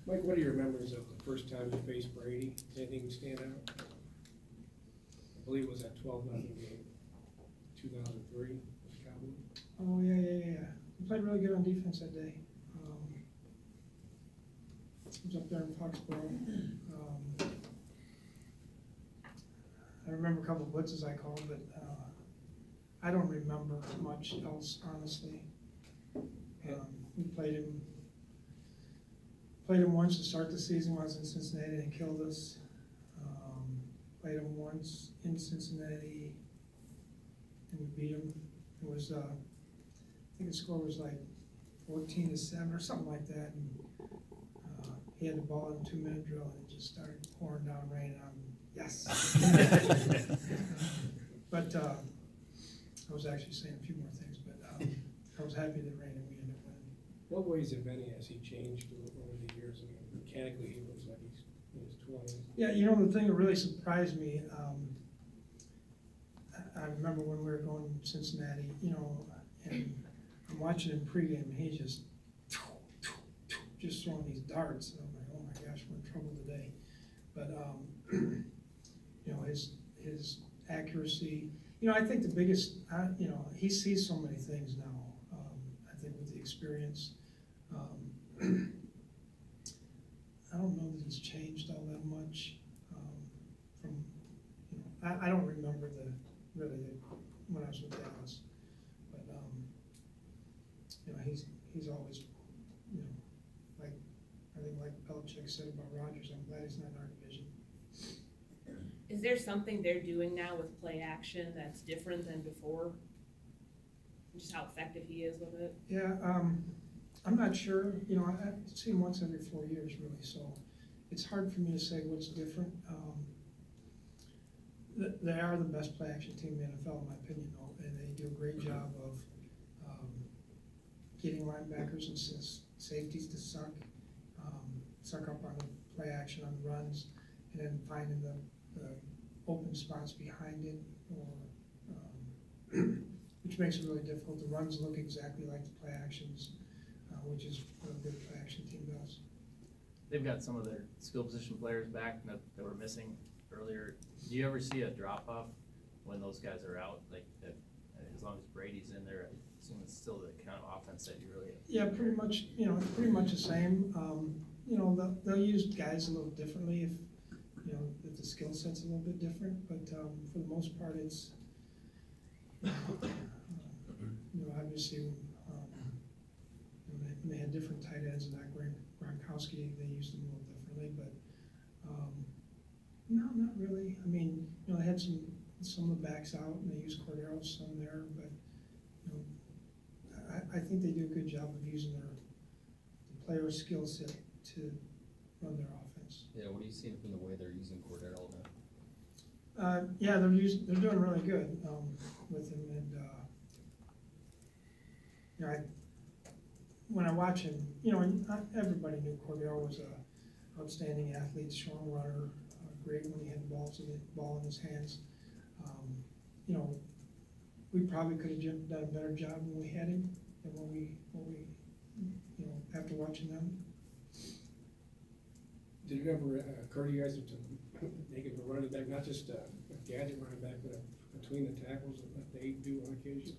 Mike, what are your memories of the first time you faced Brady? Does anything stand out? I believe it was that 12-0 game, 2003 with the Cowboys. Oh, yeah. We played really good on defense that day. I was up there in Foxborough. I remember a couple of blitzes I called, but I don't remember much else, honestly. We played him once to start the season. I was in Cincinnati and he killed us. Played him once in Cincinnati and we beat him. It was, I think the score was like 14-7 or something like that. And he had the ball in a 2-minute drill and it just started pouring down rain on him. Yes. But I was actually saying a few more things, but I was happy that rain and we ended up winning. What ways, if any, has he changed over the years? I mean, mechanically, he looks like he's in his 20s. Yeah, you know, the thing that really surprised me, I remember when we were going to Cincinnati, you know, and I'm watching him pregame, and he's just throwing these darts. And I'm like, oh my gosh, we're in trouble today. But, you know, his accuracy, you know, I think the biggest, you know, he sees so many things now. I think with the experience, I don't know that he's changed all that much from, you know, I don't remember when I was with Dallas, but you know, he's always, you know, like I think like Belichick said about Rodgers, I'm glad he's not in our division. Is there something they're doing now with play action that's different than before? Just how effective he is with it? Yeah, I'm not sure. You know, I see him once every 4 years, really, so it's hard for me to say what's different. They are the best play action team in the NFL, in my opinion, though, and they do a great job of getting linebackers and safeties to suck up on the play action on the runs, and then finding the open spots behind it, or which makes it really difficult. The runs look exactly like the play actions, which is what a good play action team does. They've got some of their skill position players back that were missing earlier. Do you ever see a drop-off when those guys are out? Like, as long as Brady's in there, I assume it's still the kind of offense that you really have. Yeah, pretty much. You know, it's pretty much the same. You know, they'll use guys a little differently if you know if the skill set's a little bit different. But for the most part, it's you know, obviously when they had different tight ends and not Gronkowski, they used them a little differently. But no, not really. I mean, you know, they had some of the backs out and they used Cordero some there, but you know, I think they do a good job of using the player skill set to run their offense. Yeah, what are you seeing from the way they're using Cordero now? Yeah, they're doing really good with him, and you know, when I watch him, you know, everybody knew Cordero was an outstanding athlete, strong runner, great when he had the ball in his hands. You know, we probably could have done a better job when we had him than when we you know, after watching them. Did it ever occur to you guys to make it a running back, not just a gadget running back, but between the tackles that they do on occasion?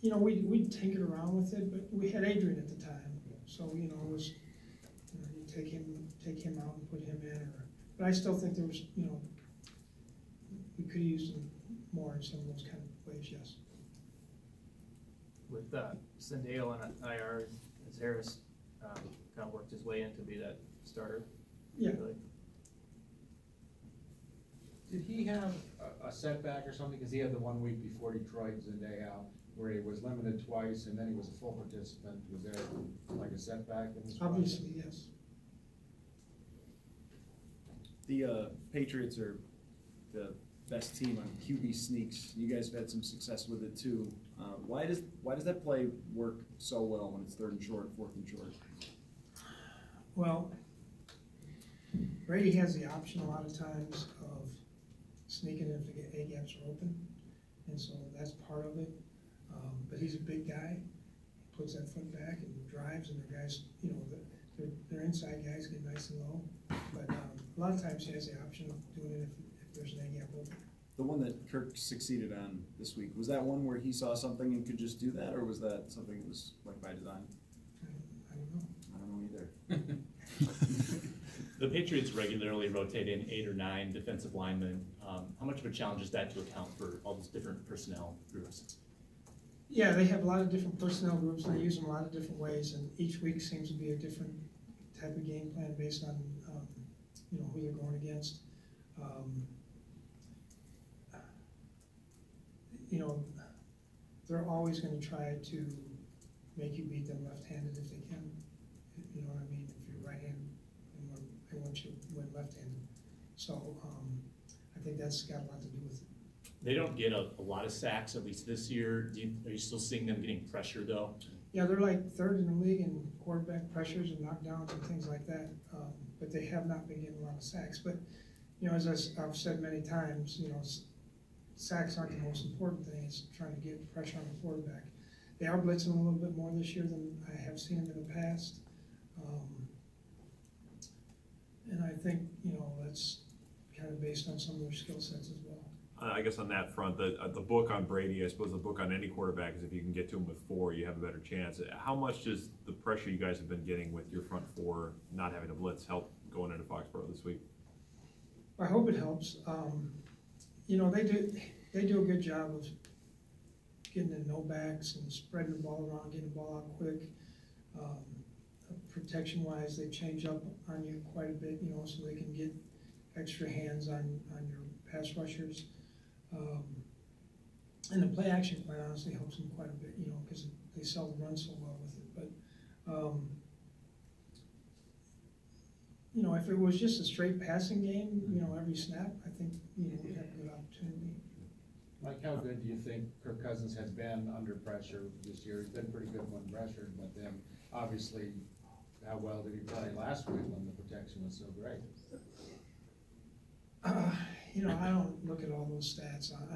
You know, we tinkered around with it, but we had Adrian at the time, so you know, it was you take him out and put him in. But I still think there was, you know, we could have used him more in some of those kind of ways. Yes. With Sindale on IR, has Harris kind of worked his way in to be that starter? Yeah. Really? Did he have a setback or something? Because he had the 1 week before Detroit, Zendaya, where he was limited twice and then he was a full participant. Was there like a setback in his Obviously, yes. The Patriots are the best team on QB sneaks. You guys have had some success with it too. Why does that play work so well when it's 3rd and short, 4th and short? Well, Brady has the option a lot of times of sneaking if the A gaps are open, and so that's part of it. But he's a big guy. He puts that foot back and drives, and their guys, you know, they're inside guys get nice and low, but a lot of times he has the option of doing it if there's an A gap open. The one that Kirk succeeded on this week, was that one where he saw something and could just do that, or was that something that was like by design? I don't know. I don't know either. The Patriots regularly rotate in 8 or 9 defensive linemen. How much of a challenge is that to account for all these different personnel groups? Yeah, they have a lot of different personnel groups, and they use them a lot of different ways, and each week seems to be a different type of game plan based on, you know, who they're going against. You know, they're always gonna try to make you beat them left-handed if they can. You know what I mean? If you're right-handed, they want you to win left-handed. So, I think that's got a lot to do with it. They don't get a lot of sacks, at least this year. Are you still seeing them getting pressure, though? Yeah, they're like third in the league in quarterback pressures and knockdowns and things like that, but they have not been getting a lot of sacks. But, you know, as I've said many times, you know, sacks aren't the most important thing. It's trying to get pressure on the quarterback. They are blitzing a little bit more this year than I have seen them in the past. And I think, you know, that's kind of based on some of their skill sets as well. I guess on that front, the book on Brady, I suppose the book on any quarterback is if you can get to him with 4, you have a better chance. How much does the pressure you guys have been getting with your front 4 not having to blitz help going into Foxborough this week? I hope it helps. You know, they do a good job of getting in no backs and spreading the ball around, getting the ball out quick. Protection-wise, they change up on you quite a bit, you know, so they can get extra hands on your pass rushers. And the play action, quite honestly, helps them quite a bit, you know, because they seldom run so well with it. But, you know, if it was just a straight passing game, you know, every snap, I think, you know, we'd have a good opportunity. Mike, how good do you think Kirk Cousins has been under pressure this year? He's been pretty good when pressured, but then obviously, how well did he play last week when the protection was so great? You know, I don't look at all those stats. I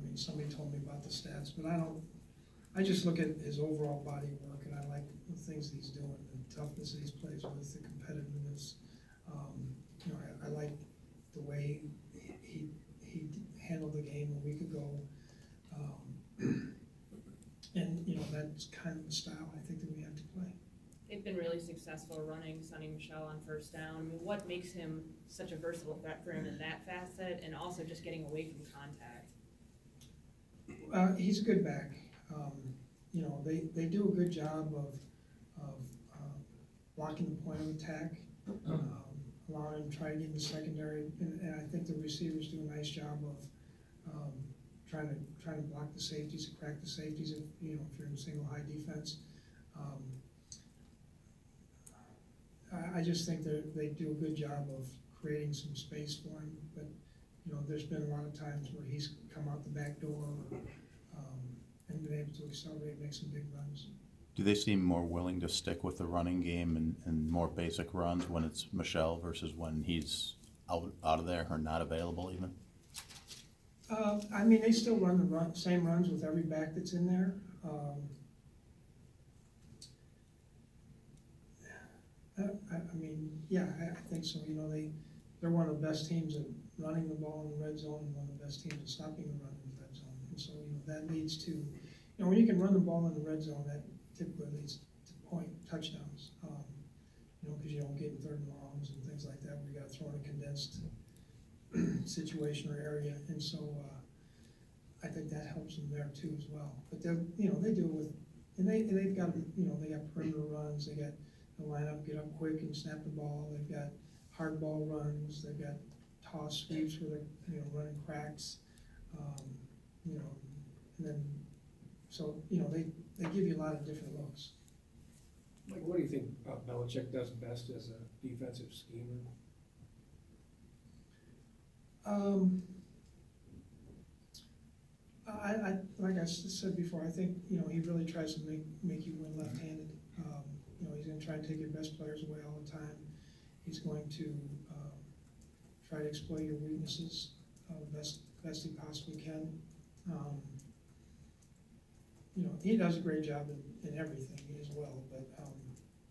mean, somebody told me about the stats, but I just look at his overall body of work, and I like the things that he's doing, the toughness that he's plays with, the competitiveness. You know, I like the way he handled the game a week ago. And, you know, that's kind of the style I think that we have to play. They've been really successful running Sonny Michel on first down. I mean, what makes him such a versatile threat for him in that facet, and also just getting away from contact? He's a good back. You know, they do a good job of blocking the point of attack, allowing him to try to get in the secondary, and I think the receivers do a nice job of trying to block the safeties and crack the safeties if you're in single high defense. I just think they do a good job of creating some space for him, but you know, there's been a lot of times where he's come out the back door and been able to accelerate and make some big runs. Do they seem more willing to stick with the running game and more basic runs when it's Michel versus when he's out of there or not available even? I mean, they still run the same runs with every back that's in there. I mean, yeah, I think so. You know, they're one of the best teams at running the ball in the red zone and one of the best teams at stopping the run in the red zone. And so, you know, that leads to, you know, when you can run the ball in the red zone, that typically leads to touchdowns. You know, because you don't get in third and longs and things like that where you got to throw in a condensed situation or area. And so I think that helps them there too as well. But they, you know, they do it with, and they've got, you know, they got perimeter runs, they got the lineup, get up quick and snap the ball. They've got hard ball runs. They've got toss sweeps where they're, you know, running cracks. You know, and then, so, you know, they give you a lot of different looks. Mike, what do you think Belichick does best as a defensive schemer? Like I said before, I think, you know, he really tries to make you win left-handed. You know, he's going to try and take your best players away all the time. He's going to try to exploit your weaknesses best he possibly can. You know, he does a great job in everything as well. But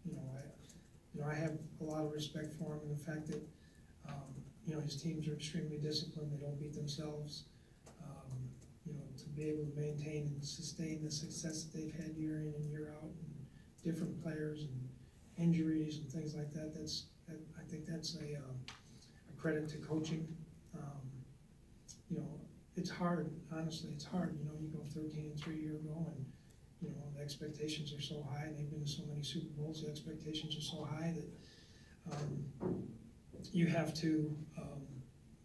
you know, I have a lot of respect for him and the fact that, you know, his teams are extremely disciplined, they don't beat themselves. You know, to be able to maintain and sustain the success that they've had year in and year out, and different players and injuries and things like that, I think that's a credit to coaching. You know, it's hard, honestly, it's hard. You know, you go 13-3 a year ago, and you know, the expectations are so high, and they've been to so many Super Bowls, the expectations are so high that you have to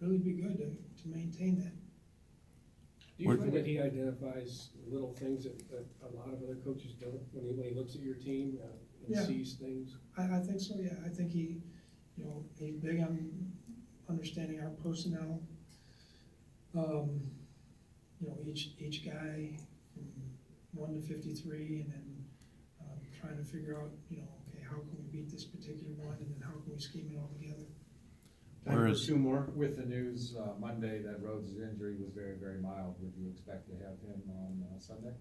really be good to maintain that. Do you find that he identifies little things that a lot of other coaches don't when he looks at your team and Yeah. sees things? I think so, yeah. I think he, you know, he's big on understanding our personnel. You know, each guy from 1 to 53, and then trying to figure out, you know, okay, how can we beat this particular one, and then how can we scheme it all together. Time for two more. With the news Monday that Rhodes' injury was very, very mild, would you expect to have him on Sunday?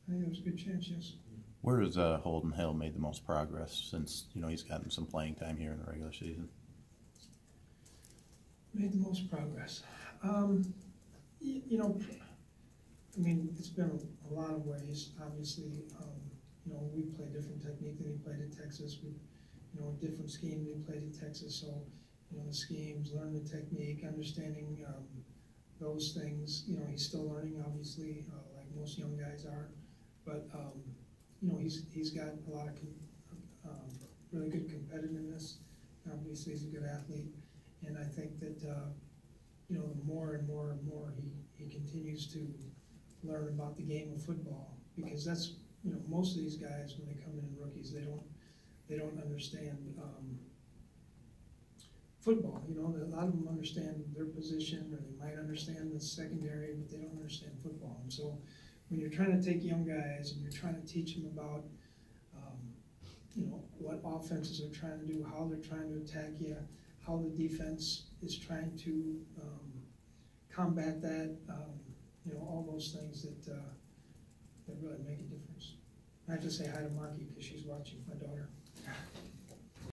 I think there's a good chance, yes. Where has Holden Hill made the most progress since, you know, he's gotten some playing time here in the regular season? Made the most progress. You know, I mean, it's been a lot of ways. Obviously, you know, we play different technique than he played at Texas. We, you know, a different scheme than he played at Texas. So, you know, the schemes, learn the technique, understanding those things. You know, he's still learning, obviously, like most young guys are. But you know, he's got a lot of really good competitiveness. Obviously, he's a good athlete, and I think that you know, the more and more and more he continues to learn about the game of football, because that's, you know, most of these guys when they come in rookies, they don't understand football. You know, a lot of them understand their position, or they might understand the secondary, but they don't understand football. And so when you're trying to take young guys and you're trying to teach them about you know, what offenses are trying to do, how they're trying to attack you, how the defense is trying to combat that, you know, all those things that really make a difference. I have to say hi to Marky because she's watching, my daughter.